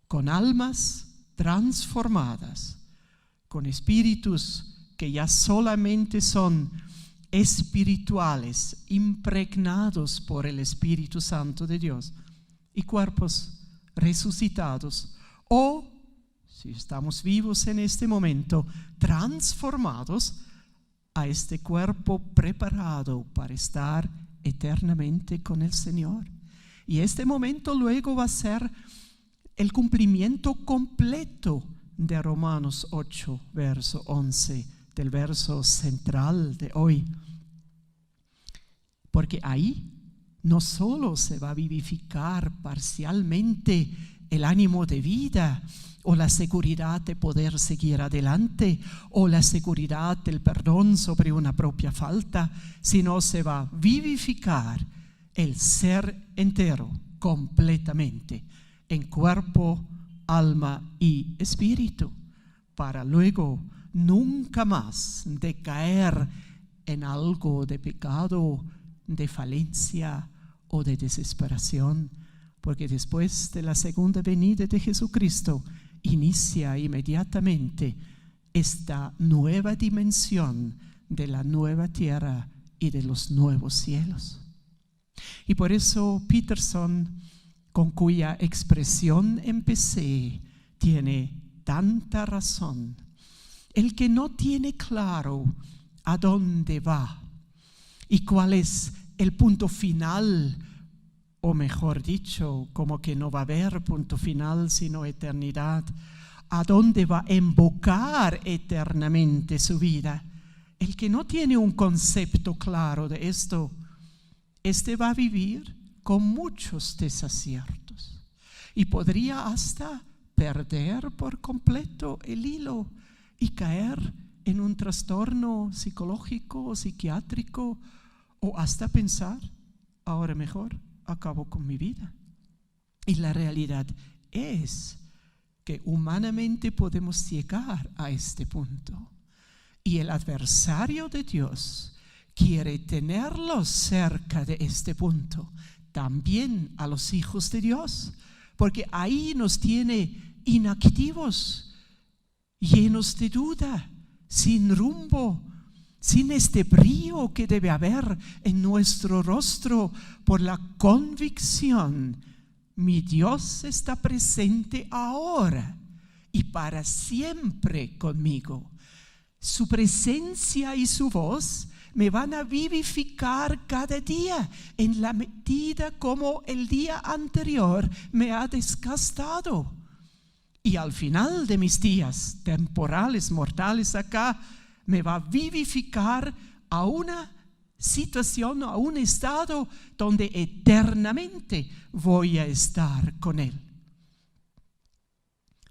con almas transformadas, con espíritus que ya solamente son espirituales, impregnados por el Espíritu Santo de Dios, y cuerpos resucitados, o, si estamos vivos en este momento, transformados a este cuerpo preparado para estar eternamente con el Señor. Y este momento luego va a ser el cumplimiento completo de Romanos 8, verso 11, del verso central de hoy. Porque ahí no solo se va a vivificar parcialmente el ánimo de vida, o la seguridad de poder seguir adelante, o la seguridad del perdón sobre una propia falta, sino se va a vivificar el ser entero completamente, en cuerpo, alma y espíritu, para luego nunca más decaer en algo de pecado, de falencia o de desesperación, porque después de la segunda venida de Jesucristo inicia inmediatamente esta nueva dimensión de la nueva tierra y de los nuevos cielos. Y por eso Peterson, con cuya expresión empecé, tiene tanta razón. El que no tiene claro a dónde va y cuál es el punto final, o mejor dicho, como que no va a haber punto final sino eternidad, a dónde va a embocar eternamente su vida. El que no tiene un concepto claro de esto, este va a vivir con muchos desaciertos y podría hasta perder por completo el hilo y caer en un trastorno psicológico o psiquiátrico, o hasta pensar, ahora mejor acabo con mi vida. Y la realidad es que humanamente podemos llegar a este punto, y el adversario de Dios quiere tenerlos cerca de este punto, también a los hijos de Dios, porque ahí nos tiene inactivos, llenos de duda, sin rumbo, sin este brillo que debe haber en nuestro rostro por la convicción: mi Dios está presente ahora y para siempre conmigo. Su presencia y su voz me van a vivificar cada día en la medida como el día anterior me ha desgastado. Y al final de mis días temporales, mortales acá, me va a vivificar a una situación, a un estado donde eternamente voy a estar con Él.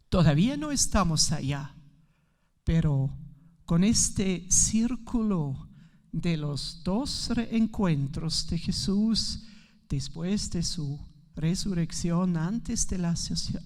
Todavía no estamos allá, pero con este círculo de los 2 reencuentros de Jesús después de su resurrección, antes de la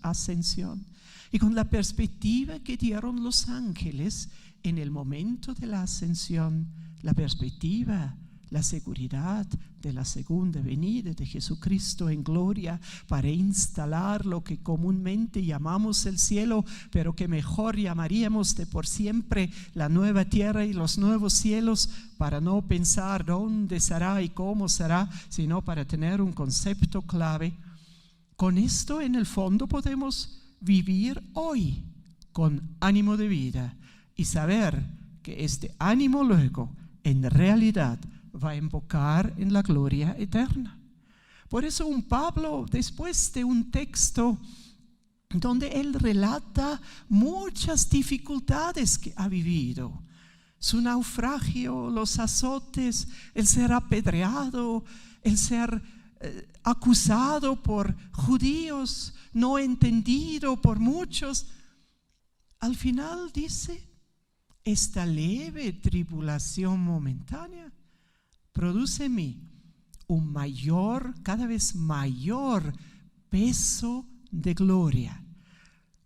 ascensión, y con la perspectiva que dieron los ángeles en el momento de la ascensión, la perspectiva la seguridad de la segunda venida de Jesucristo en gloria para instalar lo que comúnmente llamamos el cielo, pero que mejor llamaríamos de por siempre la nueva tierra y los nuevos cielos, para no pensar dónde será y cómo será, sino para tener un concepto clave. Con esto en el fondo podemos vivir hoy con ánimo de vida y saber que este ánimo luego en realidad va a invocar en la gloria eterna. Por eso un Pablo, después de un texto donde él relata muchas dificultades que ha vivido, su naufragio, los azotes, el ser apedreado, el ser acusado por judíos, no entendido por muchos, al final dice: esta leve tribulación momentánea produce en mí un mayor, cada vez mayor peso de gloria,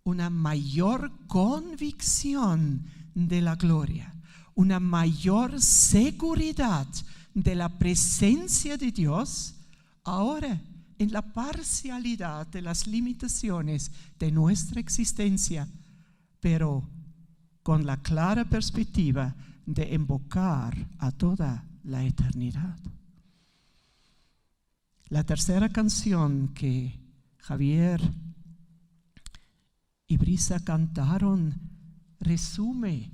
una mayor convicción de la gloria, una mayor seguridad de la presencia de Dios ahora en la parcialidad de las limitaciones de nuestra existencia, pero con la clara perspectiva de invocar a toda la eternidad. La tercera canción que Javier y Brisa cantaron resume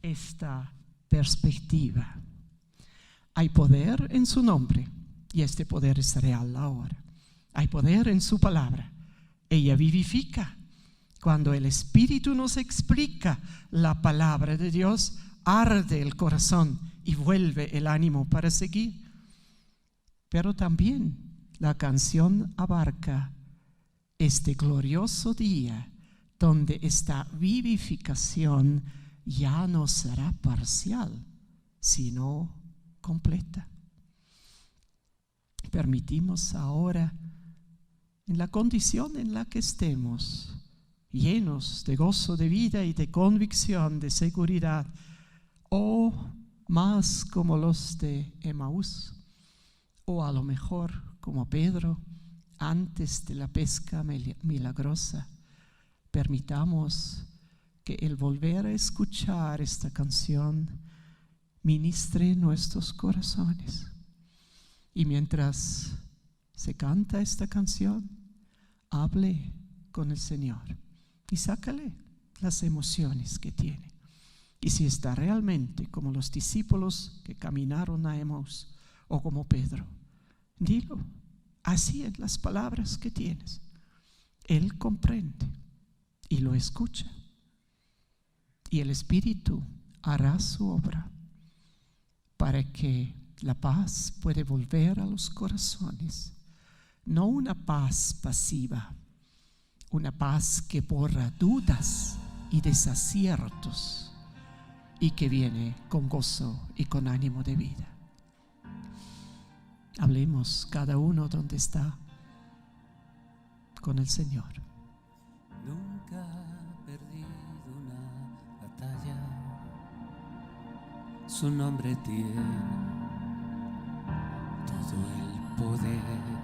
esta perspectiva. Hay poder en su nombre y este poder es real ahora. Hay poder en su palabra. Ella vivifica. Cuando el Espíritu nos explica la palabra de Dios, arde el corazón y vuelve el ánimo para seguir. Pero también la canción abarca este glorioso día donde esta vivificación ya no será parcial, sino completa. Permitimos ahora, en la condición en la que estemos, llenos de gozo de vida y de convicción, de seguridad, o más como los de Emaús, o a lo mejor como Pedro antes de la pesca milagrosa, permitamos que el volver a escuchar esta canción ministre nuestros corazones. Y mientras se canta esta canción, hable con el Señor y sácale las emociones que tiene. Y si está realmente como los discípulos que caminaron a Emaús o como Pedro, dilo así en las palabras que tienes. Él comprende y lo escucha. Y el Espíritu hará su obra para que la paz pueda volver a los corazones. No una paz pasiva, una paz que borra dudas y desaciertos y que viene con gozo y con ánimo de vida. Hablemos cada uno donde está con el Señor. Nunca he perdido una batalla. Su nombre tiene todo el poder.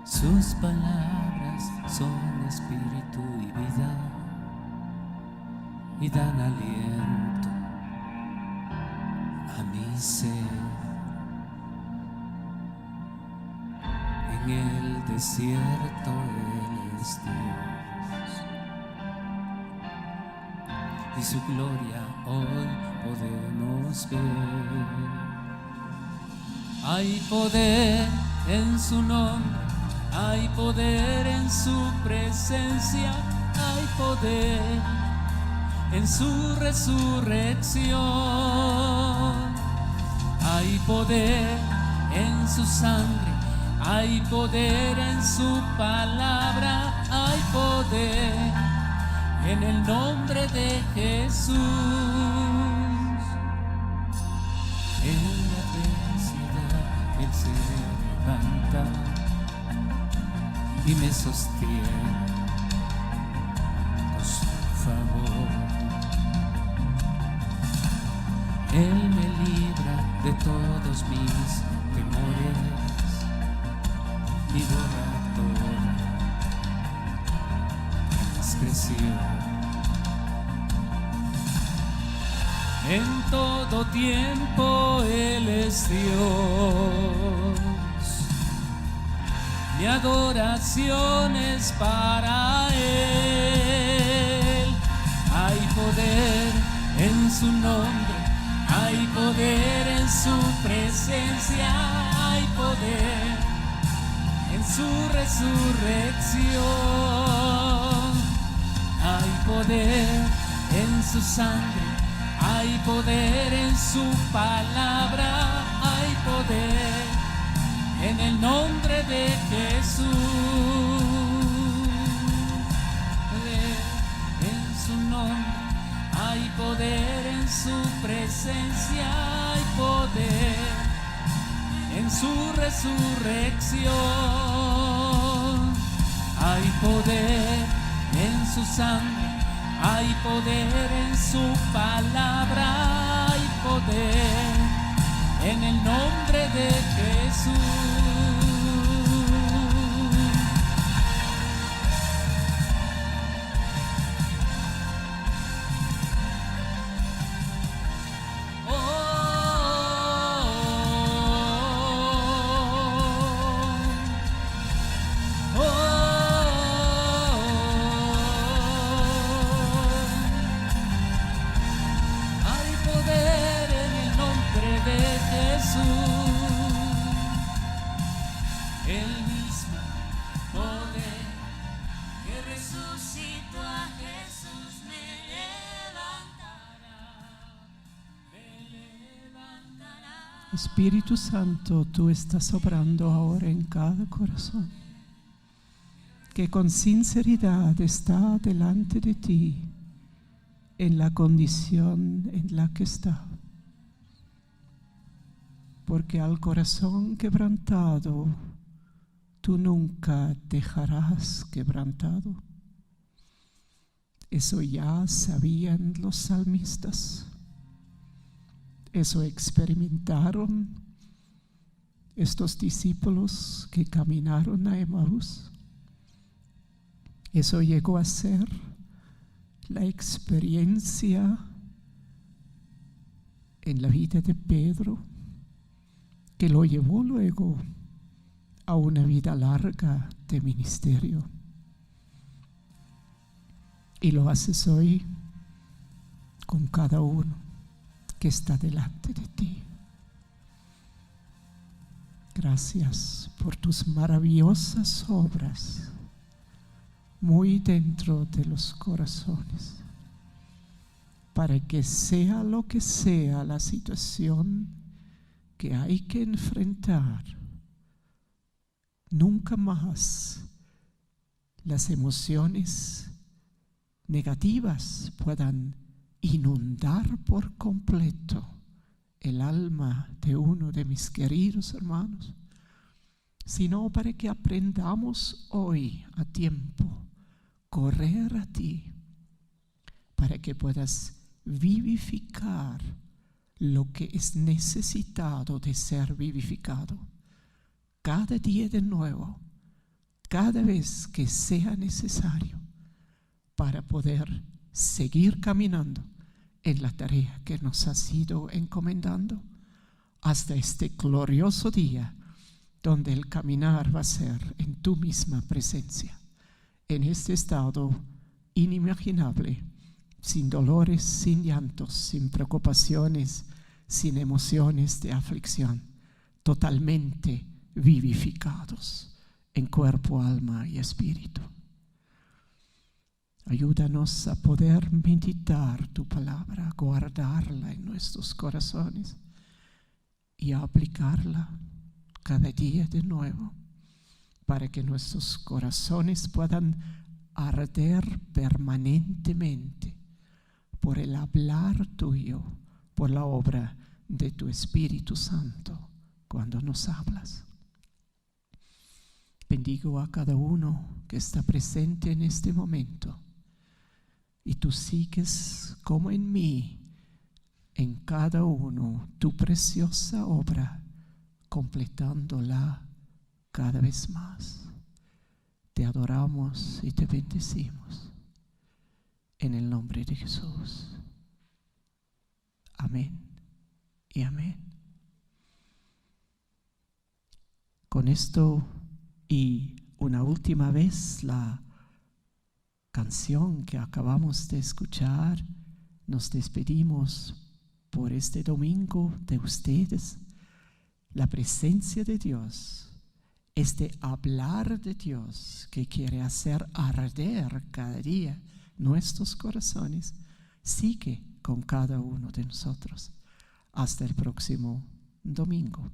Sus palabras son espíritu y vida y dan aliento a mi ser. En el desierto Él es Dios y su gloria hoy podemos ver. Hay poder en su nombre, hay poder en su presencia, hay poder en su resurrección, hay poder en su sangre, hay poder en su palabra, hay poder en el nombre de Jesús. En la adversidad Él se levanta y me sostiene con su favor. Él me libra de todos mis temores y borra toda transgresión. En todo tiempo Él es Dios. Mi adoración es para Él. Hay poder en su nombre, hay poder en su presencia, hay poder en su resurrección, hay poder en su sangre, hay poder en su palabra, hay poder en el nombre de Jesús. Poder en su nombre, hay poder en su presencia, hay poder en su resurrección, hay poder en su sangre, hay poder en su palabra, hay poder en el nombre de Jesús. Espíritu Santo, tú estás obrando ahora en cada corazón que con sinceridad está delante de ti en la condición en la que está. Porque al corazón quebrantado tú nunca dejarás quebrantado. Eso ya sabían los salmistas. Eso experimentaron estos discípulos que caminaron a Emaús. Eso llegó a ser la experiencia en la vida de Pedro, que lo llevó luego a una vida larga de ministerio. Y lo haces hoy con cada uno que está delante de ti. Gracias por tus maravillosas obras muy dentro de los corazones, para que sea lo que sea la situación que hay que enfrentar, nunca más las emociones negativas puedan inundar por completo el alma de uno de mis queridos hermanos, sino para que aprendamos hoy a tiempo correr a ti, para que puedas vivificar lo que es necesitado de ser vivificado cada día de nuevo, cada vez que sea necesario, para poder seguir caminando en la tarea que nos has ido encomendando hasta este glorioso día donde el caminar va a ser en tu misma presencia, en este estado inimaginable, sin dolores, sin llantos, sin preocupaciones, sin emociones de aflicción, totalmente vivificados en cuerpo, alma y espíritu. Ayúdanos a poder meditar tu palabra, guardarla en nuestros corazones y a aplicarla cada día de nuevo, para que nuestros corazones puedan arder permanentemente por el hablar tuyo, por la obra de tu Espíritu Santo cuando nos hablas. Bendigo a cada uno que está presente en este momento, y tú sigues como en mí en cada uno tu preciosa obra, completándola cada vez más. Te adoramos y te bendecimos en el nombre de Jesús. Amén y amén. Con esto y una última vez la canción que acabamos de escuchar, nos despedimos por este domingo de ustedes. La presencia de Dios, este hablar de Dios que quiere hacer arder cada día nuestros corazones, sigue con cada uno de nosotros. Hasta el próximo domingo.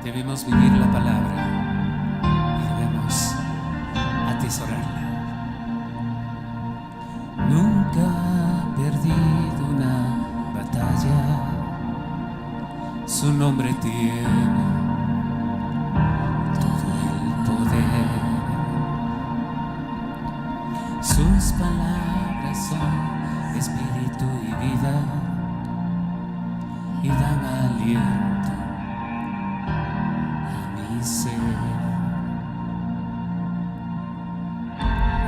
Debemos vivir la palabra y debemos atesorarla. Nunca ha perdido una batalla. Su nombre tiene todo el poder. Sus palabras son espíritu y vida y dan aliento a mi ser.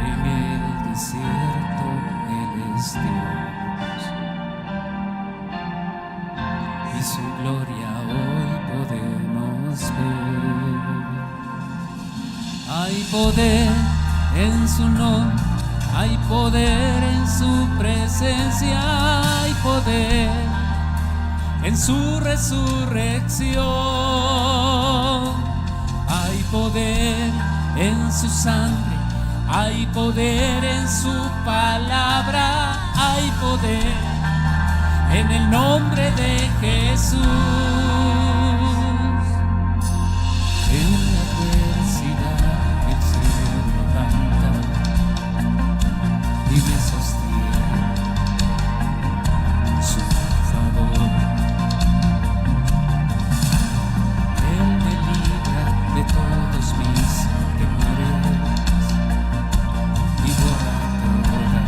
En el desierto Él es Dios y su gloria hoy podemos ver. Hay poder en su nombre, hay poder en su presencia, hay poder en su resurrección, hay poder en su sangre, hay poder en su palabra, hay poder en el nombre de Jesús. En la adversidad Él se levanta y me sostiene su favor. Él me libra de todos mis temores y borra toda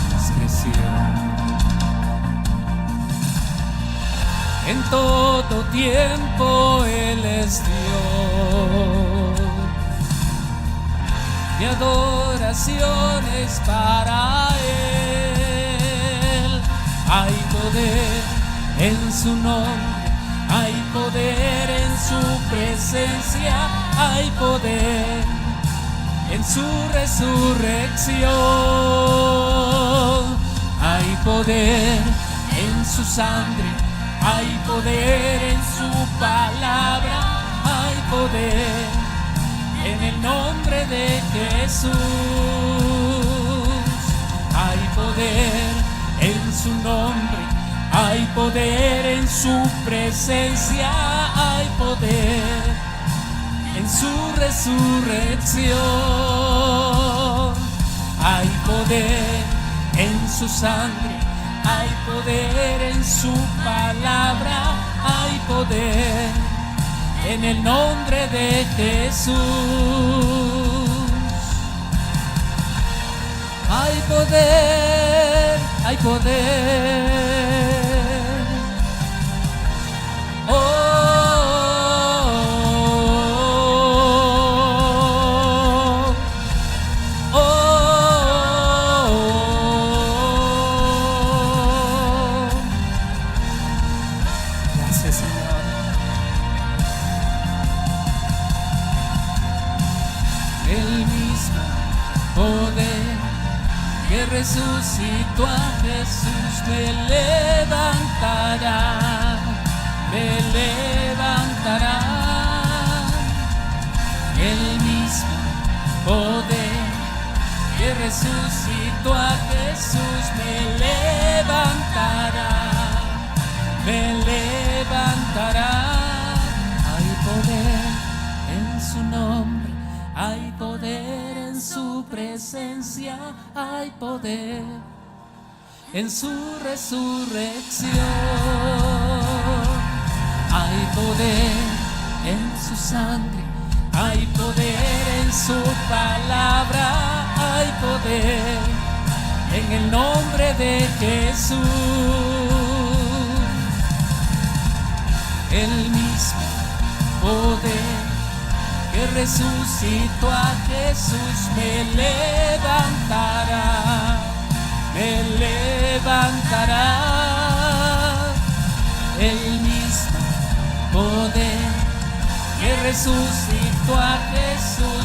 transgresión. En todo tiempo Él es Dios. Mi adoración es para Él. Hay poder en su nombre, hay poder en su presencia, hay poder en su resurrección, hay poder en su sangre, hay poder en su palabra, hay poder en el nombre de Jesús, hay poder en su nombre, hay poder en su presencia, hay poder en su resurrección, hay poder en su sangre, hay poder en su palabra, hay poder en el nombre de Jesús. Hay poder, hay poder. Gracias, Señor. El mismo poder que resucitó a Jesús me levantará, me levantará. El mismo poder que resucitó a Jesús me levantará, me levantará. Hay poder en su nombre, hay poder en su presencia, hay poder en su resurrección. poder en su sangre, hay poder en su palabra, hay poder en el nombre de Jesús. El mismo poder que resucitó a Jesús me levantará, me levantará. El mismo poder que resucitó a Jesús